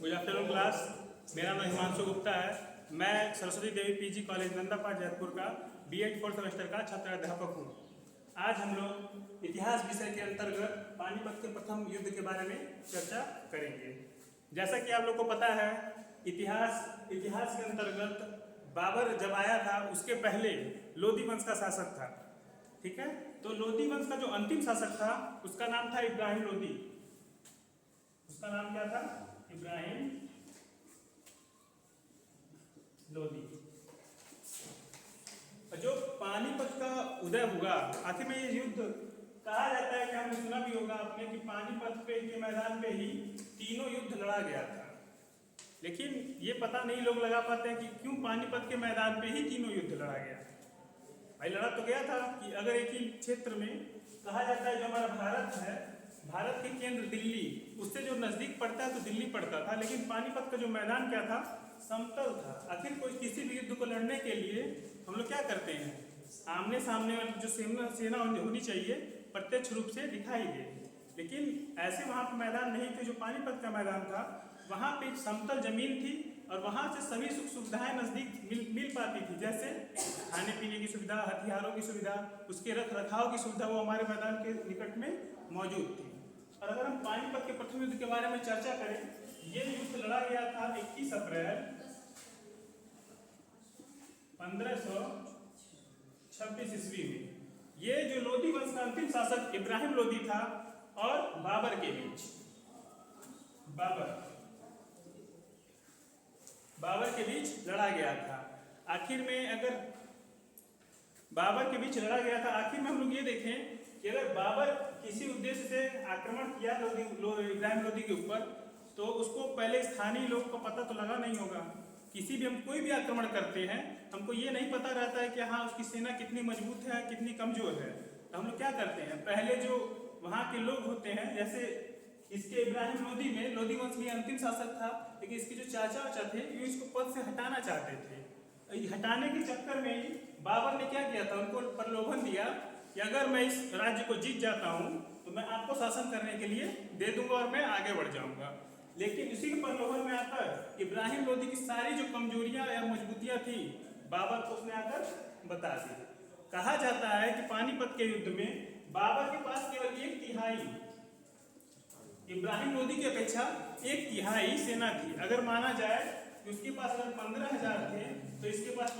Good afternoon class. मेरा नाम हिमांशु गुप्ता है। मैं सरस्वती देवी पीजी कॉलेज नंदापार जयपुर का बीएड 4th सेमेस्टर का छात्र अध्यापक हूँ। आज हम लोग इतिहास विषय के अंतर्गत पानीपत के प्रथम युद्ध के बारे में चर्चा करेंगे। जैसा कि आप लोग को पता है, इतिहास के अंतर्गत बाबर जब आया था उसके पहले लोधी वंश का शासक था। ठीक है, तो लोधी वंश का जो अंतिम शासक था उसका नाम था इब्राहिम लोधी। उसका नाम क्या था? इब्राहिम लोधी। जो पानीपत का उदय हुआ, आखिर में ये युद्ध कहा जाता है कि हमने सुना भी होगा आपने कि पानीपत पे के मैदान पे ही तीनों युद्ध लड़ा गया था। लेकिन ये पता नहीं लोग लगा पाते हैं कि क्यों पानीपत के मैदान पे ही तीनों युद्ध लड़ा गया। भाई लड़ा तो गया था कि अगर एक ही क्षेत्र में, कहा जाता है जो हमारा भारत है, भारत के केंद्र दिल्ली, उससे जो नजदीक पड़ता है तो दिल्ली पड़ता था, लेकिन पानीपत का जो मैदान क्या था, समतल था। आखिर कोई किसी भी युद्ध को लड़ने के लिए हम लोग क्या करते हैं, आमने सामने जो सेना होनी चाहिए प्रत्यक्ष रूप से दिखाई दे। लेकिन ऐसे वहाँ पर मैदान नहीं थे। जो पानीपत का मैदान था वहाँ पे समतल जमीन थी और वहाँ से सभी सुख सुविधाएं नजदीक मिल पाती थी, जैसे खाने पीने की सुविधा, हथियारों की सुविधा, उसके रख रखाव की सुविधा, वो हमारे मैदान के निकट में मौजूद थी। और अगर हम पानीपत के प्रथम युद्ध के बारे में चर्चा करें, ये युद्ध लड़ा गया था 21 अप्रैल 1526 ईस्वी में। ये जो लोधी वंश का अंतिम शासक इब्राहिम लोधी था और बाबर के बीच लड़ा गया था। आखिर में अगर बाबर के बीच लड़ा गया था, आखिर में हम लोग ये देखें कि अगर बाबर किसी उद्देश्य से आक्रमण किया इब्राहिम लोधी के ऊपर, तो उसको पहले स्थानीय लोग को पता तो लगा नहीं होगा। किसी भी हम कोई भी आक्रमण करते हैं, हमको ये नहीं पता रहता है कि हाँ उसकी सेना कितनी मजबूत है, कितनी कमजोर है। तो हम लोग क्या करते हैं, पहले जो वहाँ के लोग होते हैं, जैसे इसके इब्राहिम लोधी में, लोधी वंश में अंतिम शासक था, लेकिन इसके जो चाचा थे ये इसको पद से हटाना चाहते थे। हटाने के चक्कर में ही बाबर ने क्या किया था, उनको प्रलोभन दिया कि अगर मैं इस राज्य को जीत जाता हूँ तो मैं आपको शासन करने के लिए दे दूंगा और मैं आगे बढ़ जाऊंगा। लेकिन इसी के प्रलोभन में आकर इब्राहिम लोधी की सारी जो कमजोरियां या मजबूतियां थी बाबर को उसने आकर बता दी। कहा जाता है कि पानीपत के युद्ध में बाबर के पास केवल 1/3, इब्राहिम लोधी की अपेक्षा 1/3 सेना थी। अगर माना जाए कि उसके पास अगर 15,000 थे तो इसके पास